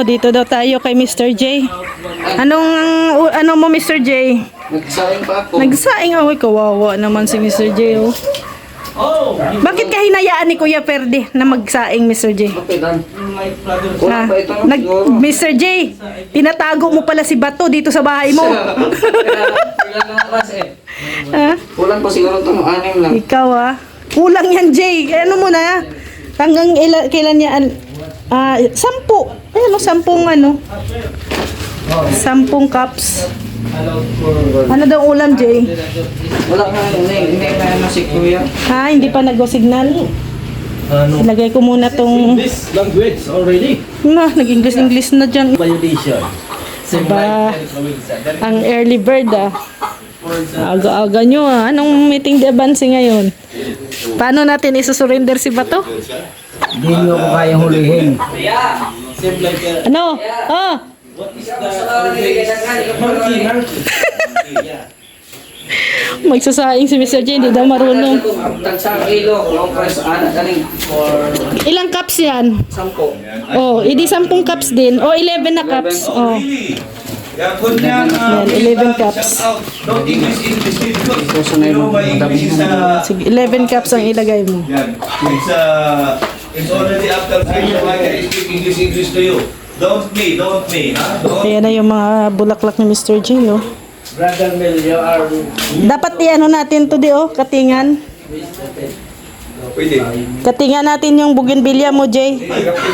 Dito daw tayo kay Mr. J. Ano mo, Mr. J? Nagsaing pa ako. Nagsaing ako, kawawa naman si Mr. J. Oh. Bakit ka hinayaan ni Kuya Perde na magsaing, Mr. J? Okay, Dan. Ha? Kulang pa ito, no? Siguro. Mr. J, tinatago mo pala si Bato dito sa bahay mo. Kailan lang kasi. Ha? Kulang pa siguro itong 6 lang. Ikaw kulang yan, J. Ano mo na? Hanggang kailan yan? 10. Ayun, 10 cups. Ano daw ulam, J? Wala nga, hindi na si Kuya. Hindi pa nag-signal. Ilagay ko muna tong... This language already. Nag-English na dyan. Validation. Ba, ang early bird Aga-aga nyo Anong meeting de advance ngayon? Paano natin isusurrender si Bato? Hindi nyo ko kayang hulihin. Ano? Magsasaing si Mr. J, hindi daw marunong. Tagsang kilo, long price, Ilang cups yan? 10. Edi 10 cups din. 11 na cups. Yan, 11 cups. Sige, 11 cups ang ilagay mo. It's already after 3 so I can speak English to you. Don't me, ha? Ayan na yung mga bulaklak ni Mr. J, Brother Mel, you are... Dapat natin to katingan. Pwede. Katingan natin yung bougainvillea mo, J.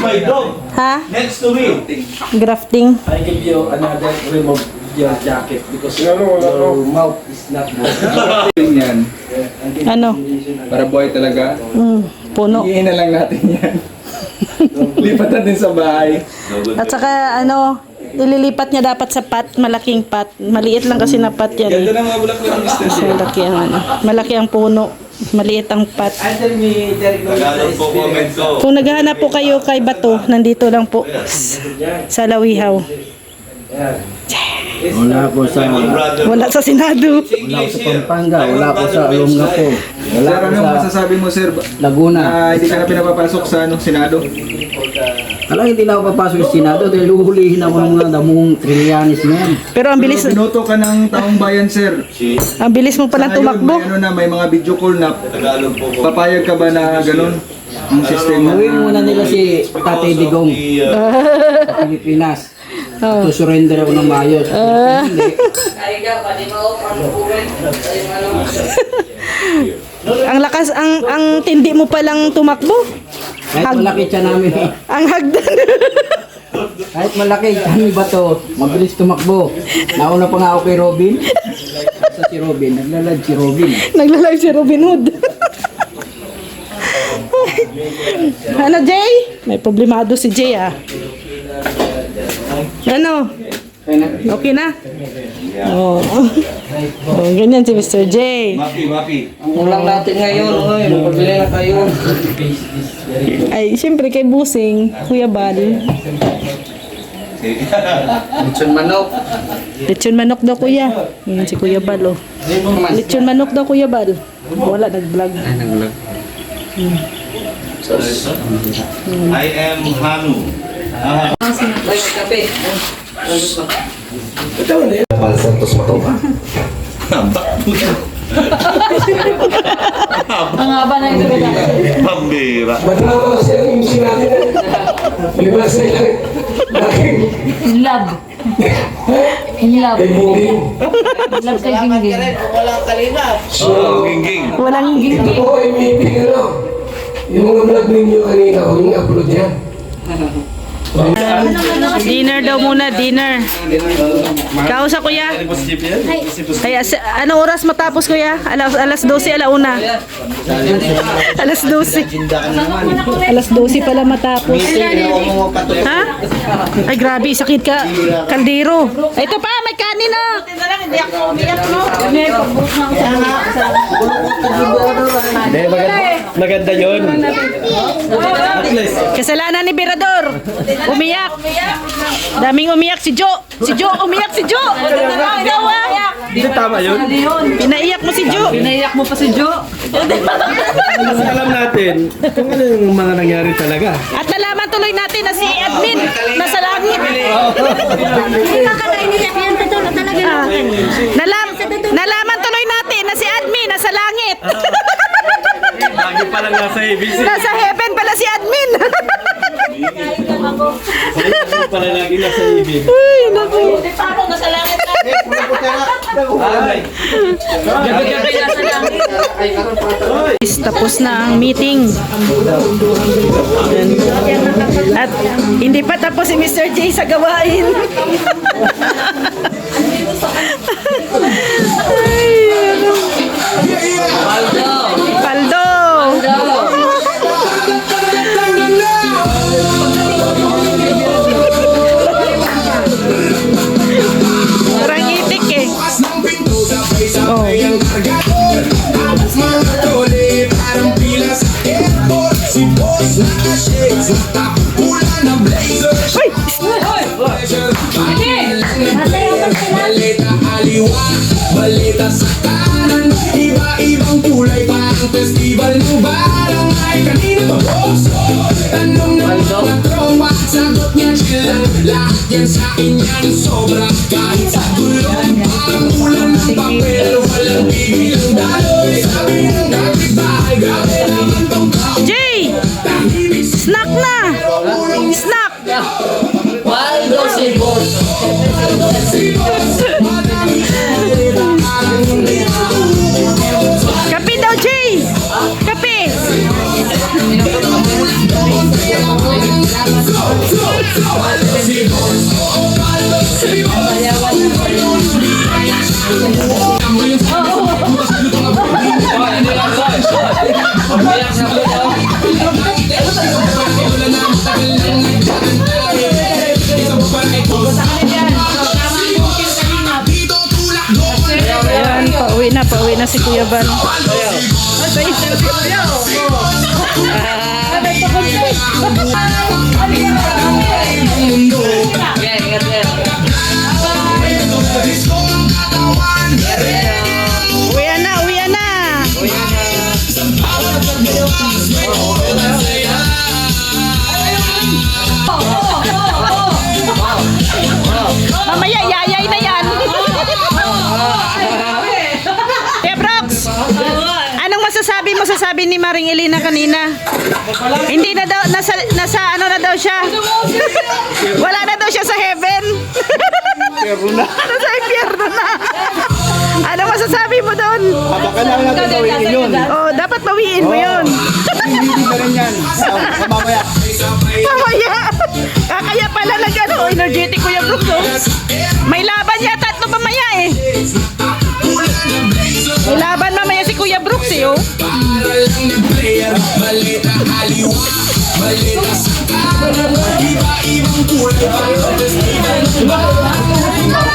My dog, Ha? next to me. Grafting. I give you another remove your jacket because your mouth is not good. Yan. Ano? Para buhay talaga. Puno. Iihin na lang natin yan. Lipat natin sa bahay. At saka ililipat niya dapat sa pot, malaking pot. Maliit lang kasi na pot yan. Ganda ng mga bulaklak ng Mr. J. Malaki ang puno. Maliit ang pot. Tell me, Tagalog po comment ko. Kung naghahanap po kayo kay Bato, nandito lang po sa Lawihaw. Wala po sa Wala sa Senado. Pampanga, wala po sa Olongapo, wala Sir, po anong sa masasabi mo, sir? Laguna. Hindi ka na pinapapasok sa Senado? Alam, hindi na ako papasok sa Senado dahil uhulihin ako ng mga damong Trillanes na yan. Pero ang bilis, Pero binoto ka ng taong bayan, sir. mo palang Ngayon, tumakbo. may mga video call na Tagalog po comment. papayag ka ba na ganun? Ang sistema. Uwi muna nila si Tatay Digong sa Pilipinas. To-surrender ako ng maayos. Hindi. Ang lakas, ang tindi mo palang tumakbo. Kahit malaki siya namin eh. Ang hagdan. Kahit malaki, kami ba to? Mabilis tumakbo. Nauna pa nga ako kay Robin. Sa si Robin, naglalag si Robin. Nagla-live si Robin Hood. Ano, Jay? May problemado si Jay, Ano? Okay na? Ganyan si Mr. J. Maki. Ang ulang natin ngayon, magpabili na kayo. Ay, siyempre kay Busing, Kuya Bal. Lechon manok. Lechon manok daw, Kuya. Yan si Kuya Bal, Lechon manok daw, Kuya Bal. Wala, nag-vlog. I am Hanu. Ay, kape. Santos Matoba. Ang haba na ito. Pambira. In love. In love. Love kay Gingging. Gingging. Walang gingging. Ako ay meeting yung mga vlog ninyo kanina, yung upload yan. Dinner daw muna, dinner. Kausa, Kuya. Ay, anong oras matapos, Kuya? Alas 12, alauna. Alas 12. Alas 12 pala matapos. Ha? Ay, grabe, sakit ka. Kaldero. Ito pa, may kanin na. Hindi ako umiyak, no? Maganda yun. Kasalanan ni Birador. Umiyak. Daming umiyak si Jo. Si Jo, umiyak si Jo. Ikaw, Hindi tama yun. Pinaiyak mo si Jo. Pinaiyak mo pa si Jo. Mas alam natin kung ano yung mga nangyari talaga. At nalaman tuloy natin na si admin Ah, nalaman tuloy natin na si admin nasa langit. Lagi pa lang nasa ABC. Nasa heaven pala si admin. Lagi pala lagi nasa ABC. Ay, naku. Gabi-gabi nasa langit. Tapos na ang meeting. At hindi pa tapos si Mr. J sa gawain. Paldo! Parang itik eh. Oh. Balita sa kanan, iba-ibang kulay pa ang festival ng barangay. Kanina ba boso? Tanong ng mga tropa, sagot niya chill lang. Lahat yan sa akin yan, sobra. Kahit sa gulong, parang ulam ng papel. Walang bigil ng daloy. Sabi ng dapat bahay, grabe naman tong tao. Jay! Snack na! Snack! Waldo si boss. Kape daw, Jay! Kape! Ayan, pauwi na si Kuya Van. Yeah, ingat yan. Uwi na! Mamaya, yayay na yan. Brox, anong masasabi mo sa sabi ni Maring Elena kanina? Hindi na daw, nasa ano na daw siya? Wala na daw siya sa heaven. Nasa impyerno na. Anong masasabi mo doon? Baka na natin gawin yun. Oh, dapat bawiin mo yun. Hindi ba rin yan? Sa mamaya. Mamaya. Kaya pala ano, energetic ko yung Brox. Oh. May laban yata ito mamaya eh. May laban mamaya si Kuya Brooks eh, oh. Balita haliwa, balita sa kanan, iba-ibang kulay pa ang festival ng barangay.